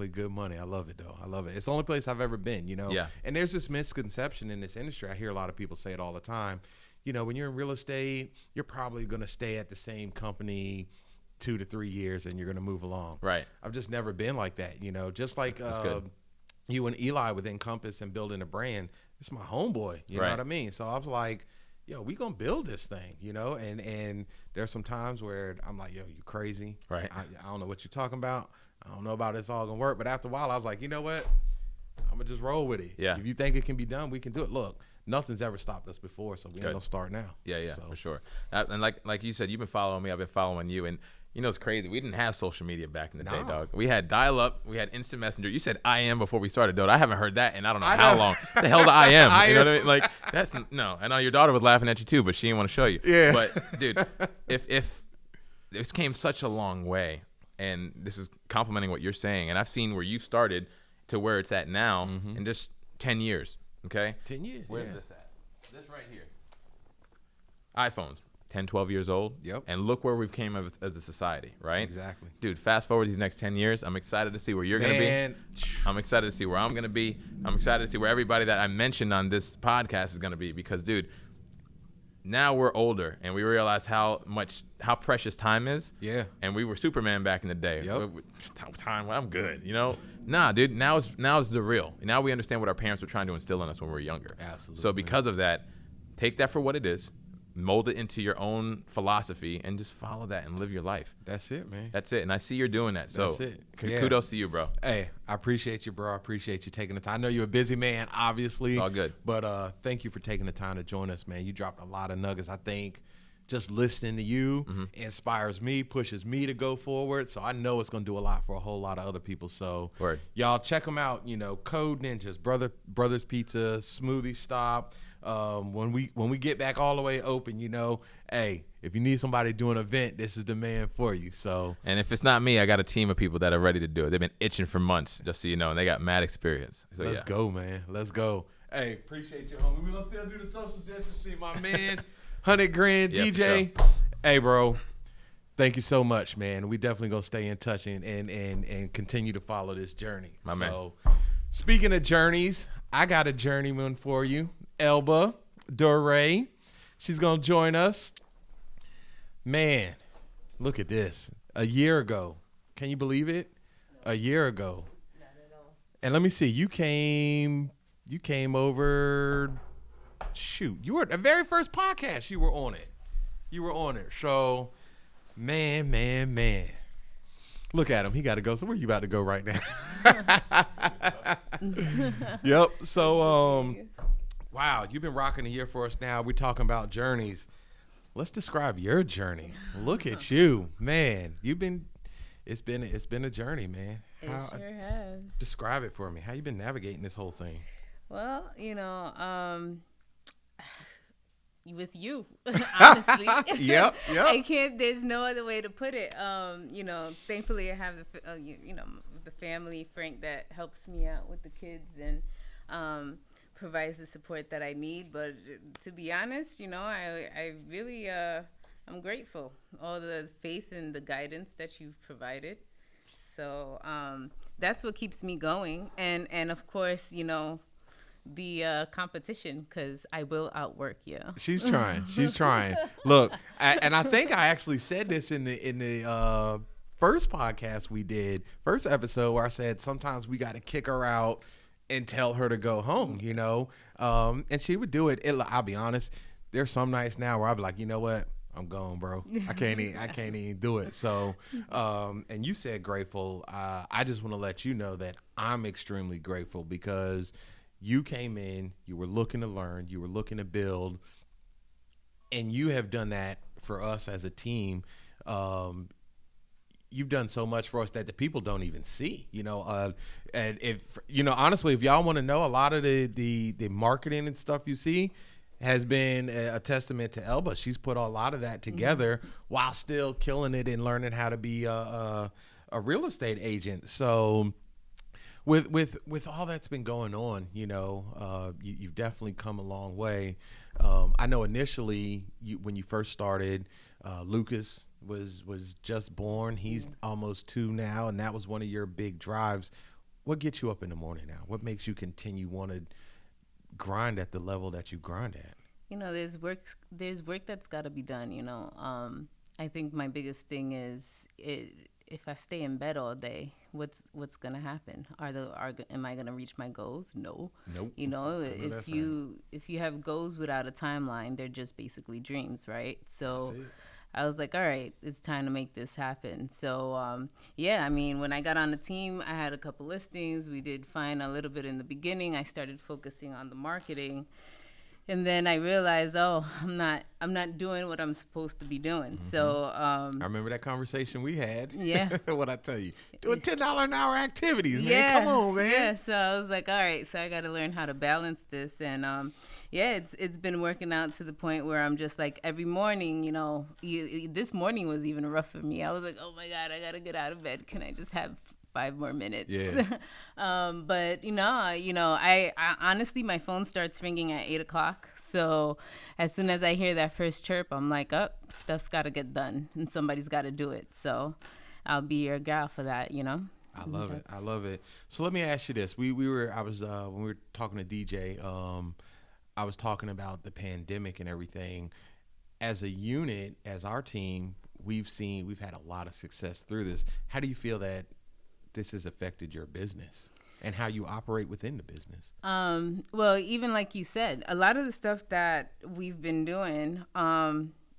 good money. I love it, though. I love it. It's the only place I've ever been, you know. Yeah. And there's this misconception in this industry. I hear a lot of people say it all the time. You know, when you're in real estate, you're probably going to stay at the same company 2 to 3 years and you're going to move along. Right. I've just never been like that, you know, just like you and Eli with Encompass and building a brand. It's my homeboy, you know what I mean? So I was like, yo, we going to build this thing, you know, and there's some times where I'm like, yo, you crazy. Right. I don't know what you're talking about. I don't know about it's all going to work. But after a while, I was like, you know what? I'm going to just roll with it. Yeah. If you think it can be done, we can do it. Look, nothing's ever stopped us before, so we ain't going to start now. Yeah, so. For sure. And like you said, you've been following me. I've been following you. And you know, it's crazy. We didn't have social media back in the day, dog. We had dial-up. We had instant messenger. You said I am before we started, dude. I haven't heard that in I don't know how long. What the hell the I am? You know what I mean? Like, that's no. I know your daughter was laughing at you too, but she didn't want to show you. Yeah. But dude, if this came such a long way, and this is complimenting what you're saying, and I've seen where you started to where it's at now in just 10 years. Okay. 10 years. Where's this at? This right here. iPhones. 10, 12 years old. Yep. And look where we've came as a society, right? Exactly. Dude, fast forward these next 10 years. I'm excited to see where you're going to be. I'm excited to see where I'm going to be. I'm excited to see where everybody that I mentioned on this podcast is going to be because, dude, now we're older and we realize how precious time is. Yeah. And we were Superman back in the day. Yep. Time, I'm good, you know? Nah, dude, now is the real. Now we understand what our parents were trying to instill in us when we were younger. Absolutely. So because of that, take that for what it is. Mold it into your own philosophy and just follow that and live your life. That's it, man. That's it. And I see you're doing that. So that's it. Kudos to you, bro. Hey, I appreciate you, bro. I appreciate you taking the time. I know you're a busy man, obviously. It's all good. But thank you for taking the time to join us, man. You dropped a lot of nuggets. I think just listening to you inspires me, pushes me to go forward. So I know it's going to do a lot for a whole lot of other people. So y'all check them out. You know, Code Ninjas, Brothers Pizza, Smoothie Stop. When we get back all the way open, you know, hey, if you need somebody to do an event, this is the man for you. So, and if it's not me, I got a team of people that are ready to do it. They've been itching for months, just so you know, and they got mad experience. So, let's go, man. Let's go. Hey, appreciate you, homie. We gonna still do the social distancing, my man. 100 grand, DJ. Sure. Hey, bro. Thank you so much, man. We definitely gonna stay in touch and continue to follow this journey. My man. Speaking of journeys, I got a journeyman for you. Elbe Dore. She's going to join us. Man, look at this. A year ago. Can you believe it? No. A year ago. Not at all. And let me see. You came over. Shoot. You were the very first podcast. You were on it. So, man. Look at him. He got to go. So where you about to go right now? Yep. So, wow, you've been rocking a year for us now. We're talking about journeys. Let's describe your journey. Look at you, man. It's been a journey, man. It sure has. Describe it for me. How you been navigating this whole thing? Well, you know, with you, honestly. Yep. I can't. There's no other way to put it. Thankfully I have the family, Frank, that helps me out with the kids and provides the support that I need. But to be honest, I really I'm grateful all the faith and the guidance that you've provided. So that's what keeps me going, and of course, the competition, because I will outwork you. She's trying. Look, and I think I actually said this in the first podcast we did, first episode, where I said sometimes we got to kick her out and tell her to go home, and she would do it. I'll be honest, there's some nights now where I'll be like, you know what, I'm gone, bro. I can't even do it. So, and you said grateful. I just want to let you know that I'm extremely grateful, because you came in, you were looking to learn, you were looking to build, and you have done that for us as a team. You've done so much for us that the people don't even see, and if, honestly, if y'all want to know, a lot of the marketing and stuff you see has been a testament to Elba. She's put a lot of that together while still killing it and learning how to be a real estate agent. So with all that's been going on, you've definitely come a long way. I know initially when you first started, Lucas was just born. He's almost 2 now, and that was one of your big drives. What gets you up in the morning now? What makes you continue want to grind at the level that you grind at? There's work that's got to be done. I think my biggest thing is if I stay in bed all day, what's gonna happen? Am I gonna reach my goals? No. Nope. If you have goals without a timeline, they're just basically dreams, right? So I was like, all right, it's time to make this happen. So, when I got on the team, I had a couple listings. We did fine a little bit in the beginning. I started focusing on the marketing. And then I realized, I'm not doing what I'm supposed to be doing. Mm-hmm. So I remember that conversation we had. Yeah. What I tell you, doing $10 an hour activities, man. Yeah. Come on, man. Yeah. So I was like, all right, so I got to learn how to balance this. And it's been working out to the point where I'm just like every morning, this morning was even rough for me. I was like, oh my God, I got to get out of bed. Can I just have 5 more minutes? Yeah. But I honestly, my phone starts ringing at 8:00. So as soon as I hear that first chirp, I'm like, stuff's got to get done and somebody's got to do it. So I'll be your gal for that, I love it. So let me ask you this. When we were talking to DJ, I was talking about the pandemic and everything. As a unit, as our team, we've had a lot of success through this. How do you feel that this has affected your business and how you operate within the business? Well, even like you said, a lot of the stuff that we've been doing,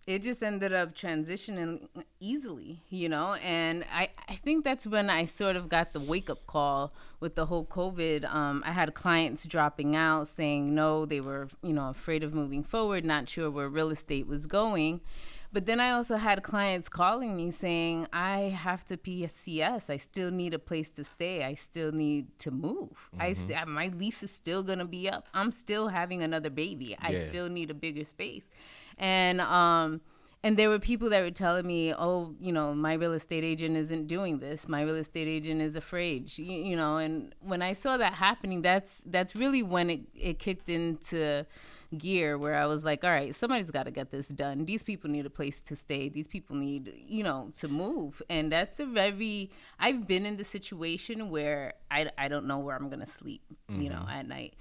it just ended up transitioning easily, and I think that's when I sort of got the wake-up call with the whole COVID. I had clients dropping out saying no, they were, afraid of moving forward, not sure where real estate was going. But then I also had clients calling me saying, I have to be a CS. I still need a place to stay. I still need to move. Mm-hmm. My lease is still going to be up. I'm still having another baby. Yeah. I still need a bigger space. And there were people that were telling me, my real estate agent isn't doing this. My real estate agent is afraid, and when I saw that happening, that's really when it kicked into gear, where I was like, all right, somebody's got to get this done. These people need a place to stay. These people need, to move. And that's I've been in the situation where I don't know where I'm going to sleep, mm-hmm. At night,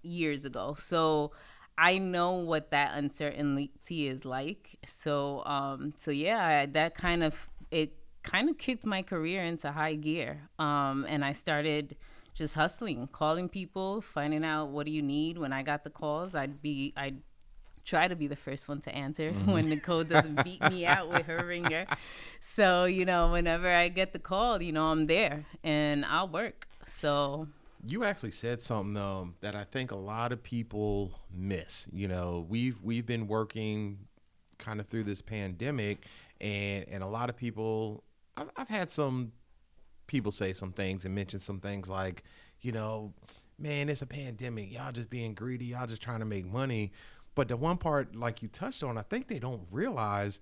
years ago. So I know what that uncertainty is like. So that kind of kicked my career into high gear. And I started just hustling, calling people, finding out what do you need. When I got the calls, I'd try to be the first one to answer mm-hmm. when Nicole doesn't beat me out with her ringer. So, whenever I get the call, I'm there and I'll work. So you actually said something that I think a lot of people miss. We've been working kind of through this pandemic, and a lot of people, I've had some people say some things and mention some things like, man, it's a pandemic. Y'all just being greedy. Y'all just trying to make money. But the one part, like you touched on, I think they don't realize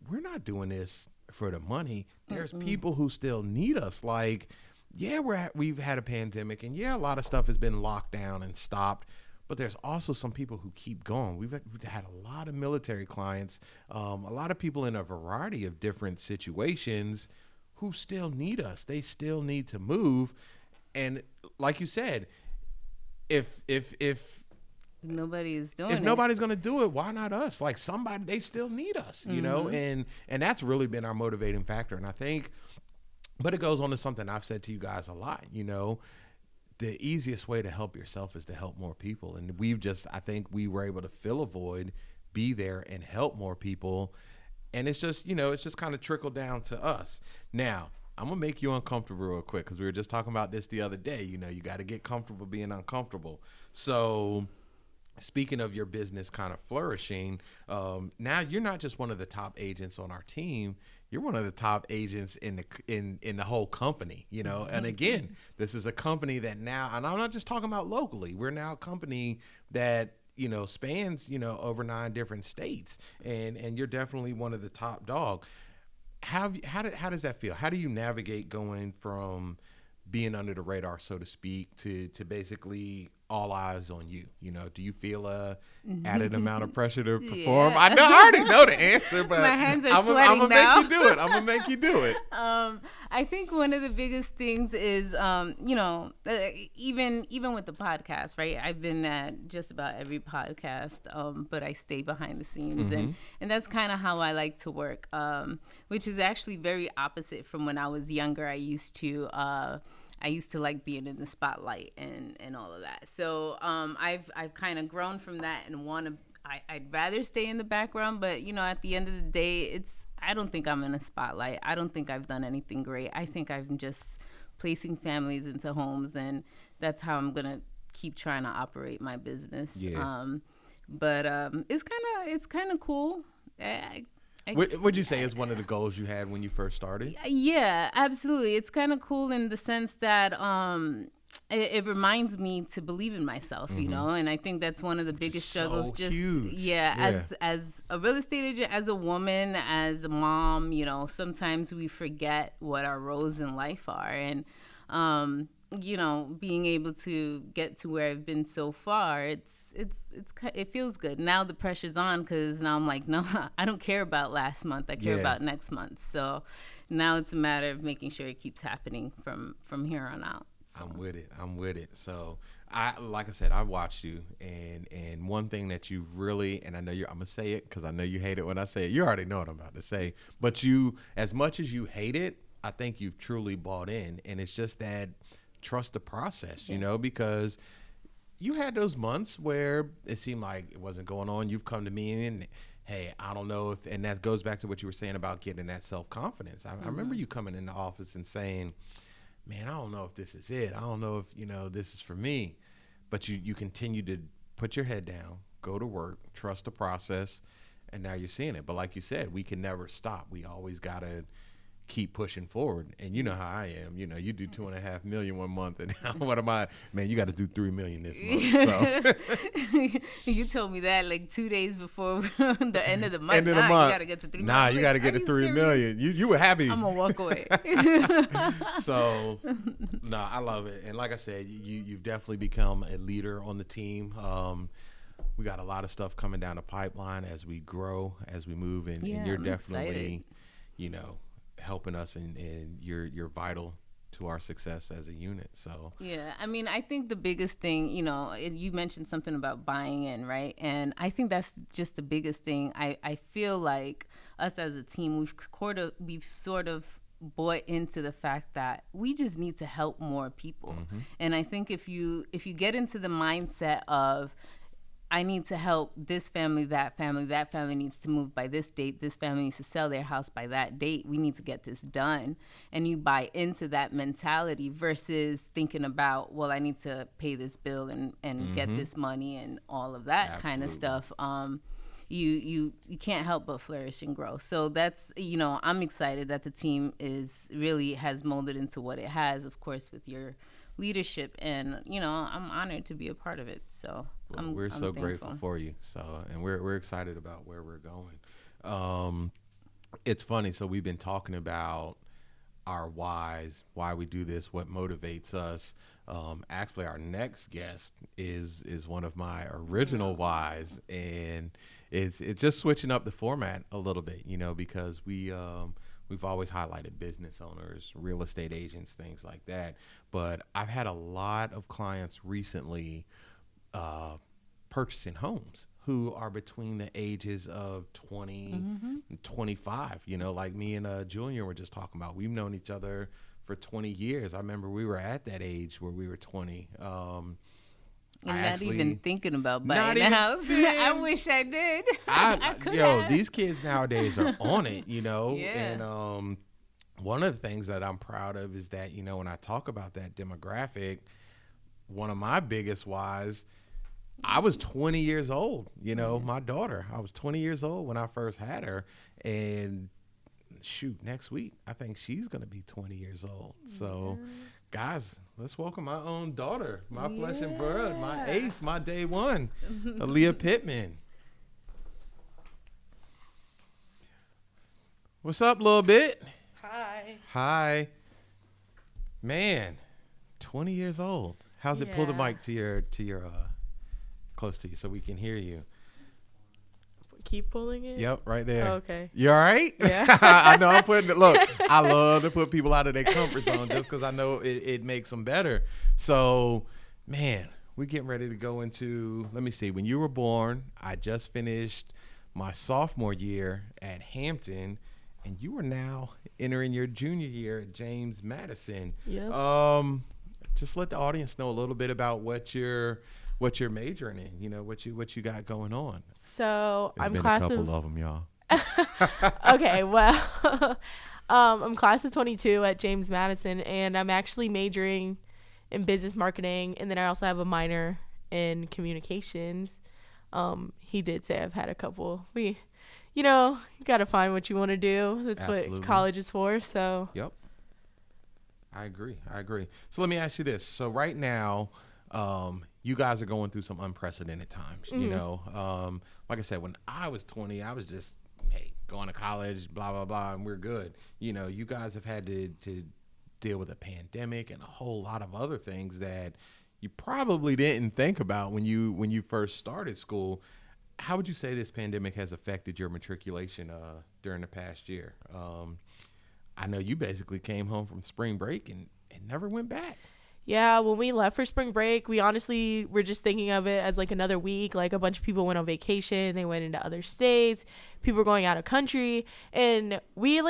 we're not doing this for the money. There's people who still need us. Like, yeah, we've had a pandemic, and yeah, a lot of stuff has been locked down and stopped. But there's also some people who keep going. We've had a lot of military clients, a lot of people in a variety of different situations who still need us. They still need to move. And like you said, if nobody's doing if it. nobody's going to do it, why not us? Like somebody, they still need us, you know? And that's really been our motivating factor. And I think, but it goes on to something I've said to you guys a lot, you know, the easiest way to help yourself is to help more people. And I think we were able to fill a void, be there and help more people. And it's just, you know, it's just kind of trickled down to us. Now, I'm going to make you uncomfortable real quick because we were just talking about this the other day. You know, you got to get comfortable being uncomfortable. So speaking of your business kind of flourishing, now you're not just one of the top agents on our team. You're one of the top agents in the whole company, you know. And again, this is a company that now, and I'm not just talking about locally. We're now a company that, you know, spans, you know, over 9 different states, and you're definitely one of the top dog. How does that feel? How do you navigate going from being under the radar, so to speak, to basically all eyes on you? You know, do you feel a added amount of pressure to perform? Yeah. I already know the answer, but my hands are I'm sweating gonna now. make you do it. I'm gonna make you do it. I think one of the biggest things is, you know, even with the podcast, right? I've been at just about every podcast, but I stay behind the scenes, and that's kind of how I like to work, which is actually very opposite from when I was younger. I used to like being in the spotlight and all of that. So I've kind of grown from that and I'd rather stay in the background, but you know, at the end of the day, I don't think I'm in a spotlight. I don't think I've done anything great. I think I'm just placing families into homes, and that's how I'm gonna keep trying to operate my business. Yeah. But it's kind of cool. Would you say is one of the goals you had when you first started? Yeah, absolutely. It's kind of cool in the sense that it reminds me to believe in myself, you know, and I think that's one of the biggest struggles. So just huge. Yeah, as a real estate agent, as a woman, as a mom, you know, sometimes we forget what our roles in life are, and you know, being able to get to where I've been so far, it feels good. Now the pressure's on because now I'm like, no, I don't care about last month. I care about next month. So now it's a matter of making sure it keeps happening from here on out. So. I'm with it. So like I said, I watched you, and one thing that you really, and I know I'm gonna say it because I know you hate it when I say it. You already know what I'm about to say, but you, as much as you hate it, I think you've truly bought in, and it's just that. Trust the process, you know, because you had those months where it seemed like it wasn't going on. You've come to me and, hey, I don't know if, and that goes back to what you were saying about getting that self-confidence. I remember you coming in the office and saying, man, I don't know if this is it. I don't know if, you know, this is for me. But you continue to put your head down, go to work, trust the process, and now you're seeing it. But like you said, we can never stop. We always got to keep pushing forward. And you know how I am. You know, you do $2.5 million one month, and now what am I? Man, you got to do $3 million this month. So. You told me that like 2 days before the end of the month. End of the month. You got to get to $3 million. Nah, you got to get to $3 million. You were happy. I'm gonna walk away. So, no, I love it. And like I said, you've definitely become a leader on the team. We got a lot of stuff coming down the pipeline as we grow, as we move, and you're I'm definitely, excited. you know, helping us, and you're vital to our success as a unit. So yeah, I mean, I think the biggest thing, you know, you mentioned something about buying in, right? And I think that's just the biggest thing. I feel like us as a team, we've sort of bought into the fact that we just need to help more people. And I think if you get into the mindset of, I need to help this family, that family needs to move by this date, this family needs to sell their house by that date, we need to get this done. And you buy into that mentality versus thinking about, well, I need to pay this bill and get this money and all of that kind of stuff. You can't help but flourish and grow. So that's, you know, I'm excited that the team has molded into what it has, of course, with your leadership, and you know, I'm honored to be a part of it. So Well, we're so grateful for you. So, and we're excited about where we're going. It's funny. So we've been talking about our whys, why we do this, what motivates us. Actually, our next guest is one of my original whys, and it's just switching up the format a little bit, because we've always highlighted business owners, real estate agents, things like that. But I've had a lot of clients recently purchasing homes who are between the ages of 20 and 25, like me and Julian were just talking about. We've known each other for 20 years. I remember we were at that age where we were 20. And not even thinking about buying a house. I wish I did. I could have. These kids nowadays are on it, Yeah. And one of the things that I'm proud of is that, when I talk about that demographic, one of my biggest whys, I was 20 years old, my daughter. I was 20 years old when I first had her. And shoot, next week, I think she's going to be 20 years old. So, guys, let's welcome my own daughter, my flesh and blood, my ace, my day one, Aaliyah Pittman. What's up, little bit? Hi. Man, 20 years old. How's it? Pull the mic to your close to you so we can hear you. Keep pulling it? Yep, right there. Oh, okay. You all right? Yeah. I know I'm putting it. Look, I love to put people out of their comfort zone just because I know it makes them better. So, man, we're getting ready to go into, let me see, when you were born, I just finished my sophomore year at Hampton, and you are now entering your junior year at James Madison. Yep. Just let the audience know a little bit about what you're majoring in, what you got going on. So There's I'm been class a couple of them, y'all. Okay, well, I'm class of 22 at James Madison, and I'm actually majoring in business marketing, and then I also have a minor in communications. He did say I've had a couple. You got to find what you want to do. That's Absolutely. what college is for. So. Yep. I agree. So let me ask you this. So right now, you guys are going through some unprecedented times, like I said, when I was 20, I was just, hey, going to college, blah, blah, blah, and we're good. You guys have had to deal with a pandemic and a whole lot of other things that you probably didn't think about when you first started school. How would you say this pandemic has affected your matriculation during the past year? I know you basically came home from spring break and never went back. Yeah, when we left for spring break, we honestly were just thinking of it as like another week. Like a bunch of people went on vacation. They went into other states. People were going out of country. And we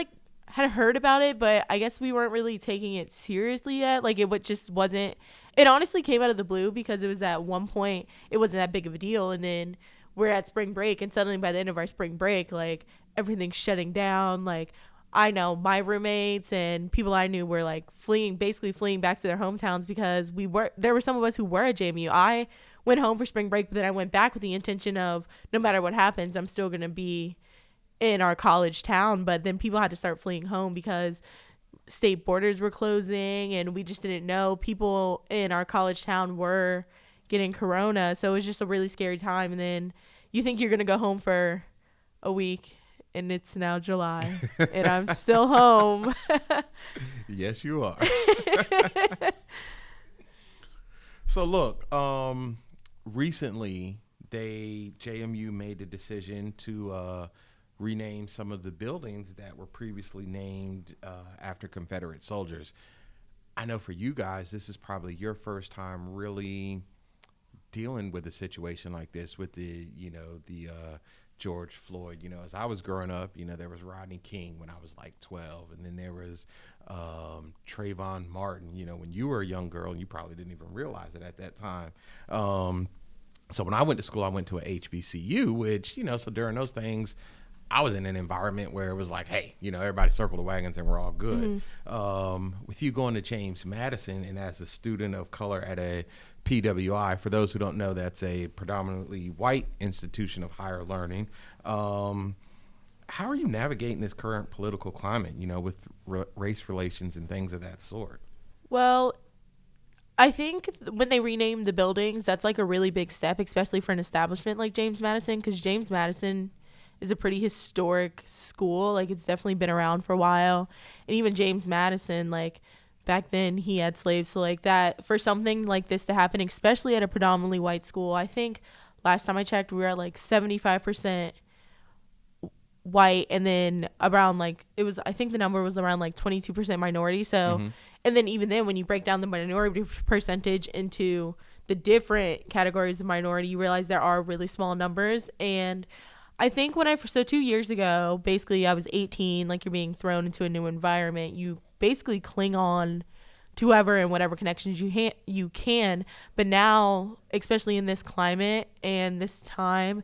had heard about it, but I guess we weren't really taking it seriously yet. Like it just wasn't. It honestly came out of the blue because it was at one point, it wasn't that big of a deal. And then we're at spring break, and suddenly by the end of our spring break, like everything's shutting down. Like I know my roommates and people I knew were basically fleeing back to their hometowns because there were some of us who were at JMU. I went home for spring break, but then I went back with the intention of no matter what happens, I'm still going to be in our college town. But then people had to start fleeing home because state borders were closing, and we just didn't know people in our college town were getting corona. So it was just a really scary time. And then you think you're going to go home for a week, and it's now July, and I'm still home. Yes, you are. So look, recently JMU made the decision to rename some of the buildings that were previously named after Confederate soldiers. I know for you guys, this is probably your first time really dealing with a situation like this with the George Floyd. As I was growing up, there was Rodney King when I was like 12, and then there was Trayvon Martin, when you were a young girl, and you probably didn't even realize it at that time. So when I went to school, I went to a HBCU, which, so during those things, I was in an environment where it was like, hey, everybody circle the wagons and we're all good. Mm-hmm. With you going to James Madison and as a student of color at a PWI, for those who don't know, that's a predominantly white institution of higher learning. How are you navigating this current political climate, with race relations and things of that sort? Well, I think when they rename the buildings, that's like a really big step, especially for an establishment like James Madison, because James Madison is a pretty historic school. Like, it's definitely been around for a while. And even James Madison, like, back then he had slaves. So like that, for something like this to happen, especially at a predominantly white school, I think last time I checked, we were at like 75% white, and then around like, it was, I think the number was around like 22% minority. So and then even then, when you break down the minority percentage into the different categories of minority, you realize there are really small numbers. And I think so 2 years ago, basically I was 18, like, you're being thrown into a new environment. You basically cling on to whoever and whatever connections you can. But now, especially in this climate and this time,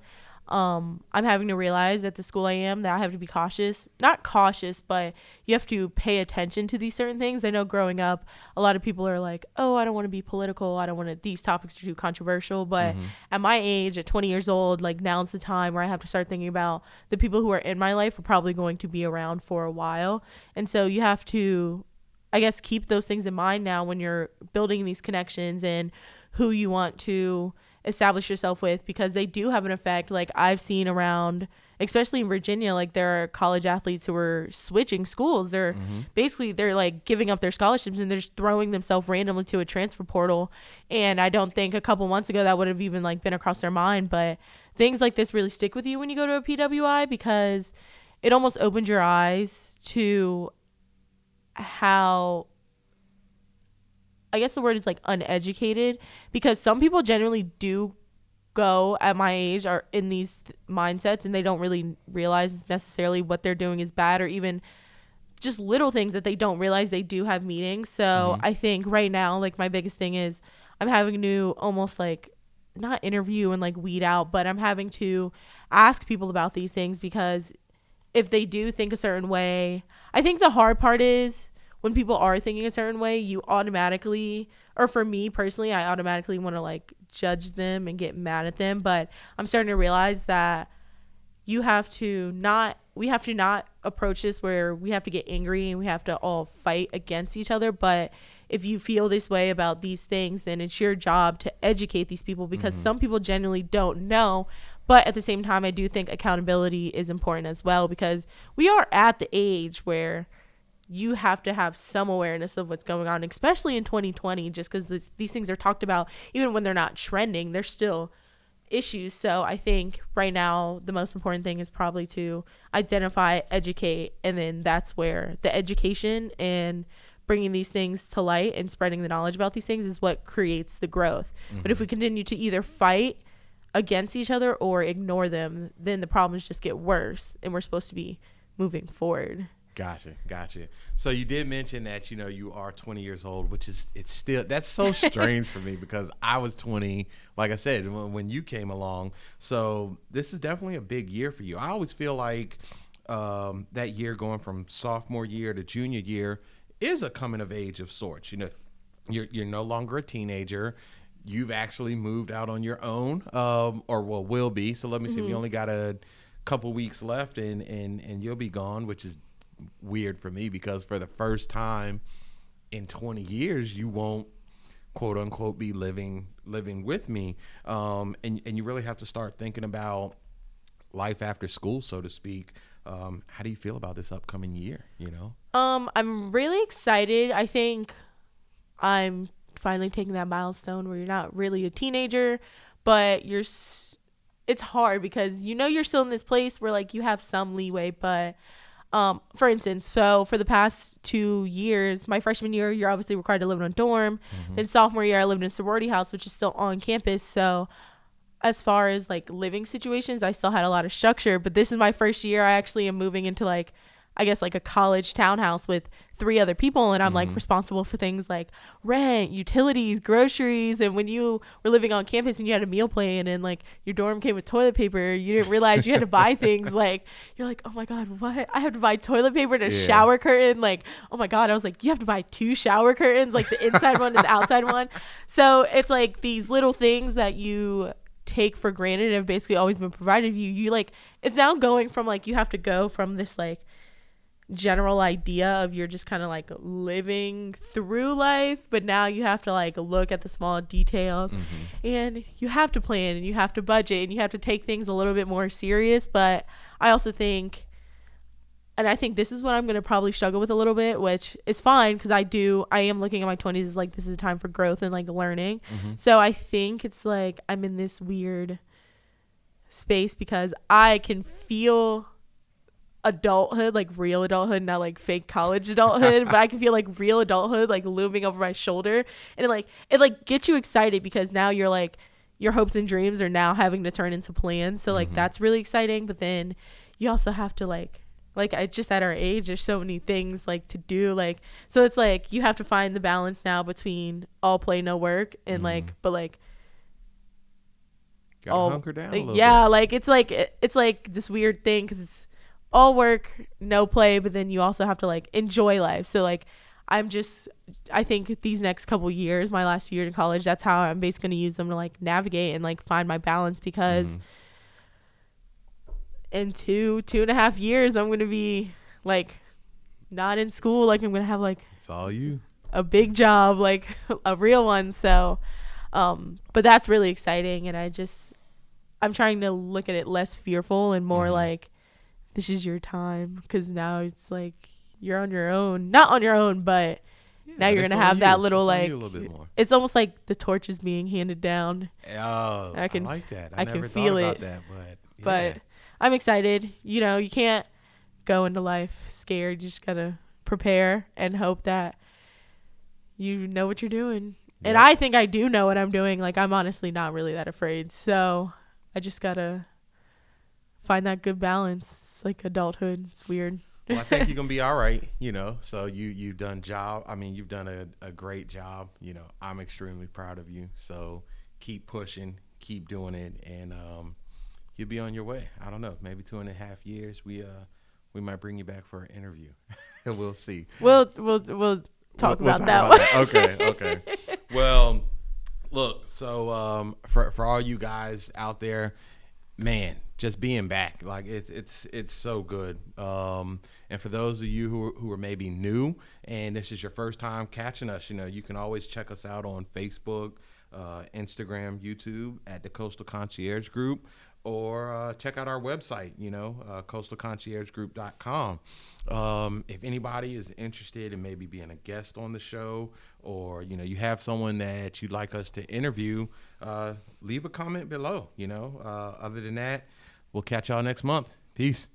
I'm having to realize at the school I am that I have to be cautious. Not cautious, but you have to pay attention to these certain things. I know growing up, a lot of people are like, oh, I don't want to be political. I don't want to, these topics are too controversial. But at my age, at 20 years old, like, now's the time where I have to start thinking about the people who are in my life are probably going to be around for a while. And so you have to, I guess, keep those things in mind now when you're building these connections and who you want to establish yourself with, because they do have an effect. Like, I've seen around, especially in Virginia, like, there are college athletes who are switching schools. They're basically, they're like giving up their scholarships and they're just throwing themselves randomly to a transfer portal. And I don't think a couple months ago that would have even like been across their mind. But things like this really stick with you when you go to a PWI, because it almost opens your eyes to how, I guess the word is like uneducated, because some people generally do go at my age are in these mindsets and they don't really realize necessarily what they're doing is bad, or even just little things that they don't realize they do have meanings. So I think right now, like, my biggest thing is I'm having to almost like not interview and like weed out, but I'm having to ask people about these things, because if they do think a certain way, I think the hard part is when people are thinking a certain way, you automatically, or for me personally, I automatically want to like judge them and get mad at them. But I'm starting to realize that we have to not approach this where we have to get angry and we have to all fight against each other. But if you feel this way about these things, then it's your job to educate these people, because some people genuinely don't know. But at the same time, I do think accountability is important as well, because we are at the age where you have to have some awareness of what's going on, especially in 2020, just because these things are talked about. Even when they're not trending, they're still issues. So I think right now the most important thing is probably to identify, educate, and then that's where the education and bringing these things to light and spreading the knowledge about these things is what creates the growth. But if we continue to either fight against each other or ignore them, then the problems just get worse, and we're supposed to be moving forward. Gotcha. So you did mention that, you are 20 years old, which is, it's still, that's so strange for me, because I was 20, like I said, when you came along. So this is definitely a big year for you. I always feel like that year going from sophomore year to junior year is a coming of age of sorts. You're no longer a teenager. You've actually moved out on your own, or will be. So let me see, we only got a couple weeks left and you'll be gone, which is weird for me, because for the first time in 20 years you won't, quote unquote, be living with me, and you really have to start thinking about life after school, so to speak. How do you feel about this upcoming year? I'm really excited. I think I'm finally taking that milestone where you're not really a teenager, but it's hard, because you're still in this place where like you have some leeway. But for instance, so for the past 2 years, my freshman year, you're obviously required to live in a dorm. Then sophomore year, I lived in a sorority house, which is still on campus. So as far as like living situations, I still had a lot of structure. But this is my first year. I actually am moving into like, I guess, like a college townhouse with 3 other people, and I'm like responsible for things like rent, utilities, groceries. And when you were living on campus and you had a meal plan and like your dorm came with toilet paper, you didn't realize you had to buy things. Like, you're like, oh my God, what? I have to buy toilet paper and a shower curtain. Like, oh my God, I was like, you have to buy 2 shower curtains, like the inside one and the outside one. So it's like these little things that you take for granted have basically always been provided to you. You like, it's now going from like, you have to go from this like general idea of you're just kind of like living through life, but now you have to like look at the small details, and you have to plan, and you have to budget, and you have to take things a little bit more serious. But I also think, and I think this is what I'm going to probably struggle with a little bit, which is fine, because I am looking at my 20s as like, this is a time for growth and like learning. So I think it's like I'm in this weird space because I can feel adulthood, like real adulthood, not like fake college adulthood, but I can feel like real adulthood like looming over my shoulder, and it gets you excited because now you're like, your hopes and dreams are now having to turn into plans. So like that's really exciting, but then you also have to like I just, at our age, there's so many things like to do, like, so it's like you have to find the balance now between all play no work and like, but like gotta hunker down a little yeah bit. Like it's like this weird thing because it's all work, no play, but then you also have to like enjoy life. So like I think these next couple years, my last year in college, that's how I'm basically going to use them to like navigate and like find my balance, because in 2.5 years I'm going to be like not in school. Like I'm going to have like, it's all you, a big job, like a real one. So but that's really exciting, and I'm trying to look at it less fearful and more like, this is your time, because now it's like you're on your own, not on your own, but now you're gonna have that little like, it's almost like the torch is being handed down. Oh, I like that. I never can feel thought it about that, but I'm excited. You know, you can't go into life scared. You just gotta prepare and hope that you know what you're doing. And I think I do know what I'm doing. Like, I'm honestly not really that afraid, so I just gotta find that good balance. It's like adulthood. It's weird. Well, I think you're gonna be all right, you know. So you've done you've done a great job. You know, I'm extremely proud of you. So keep pushing, keep doing it, and you'll be on your way. I don't know, maybe 2.5 years. We might bring you back for an interview. We'll see. We'll talk about that one. Okay. Well, look. So for all you guys out there, man, just being back, like it's so good. And for those of you who are maybe new and this is your first time catching us, you know, you can always check us out on Facebook, Instagram, YouTube at the Coastal Concierge Group, or check out our website, you know, coastalconciergegroup.com. If anybody is interested in maybe being a guest on the show, or, you know, you have someone that you'd like us to interview, leave a comment below, you know. Other than that, we'll catch y'all next month. Peace.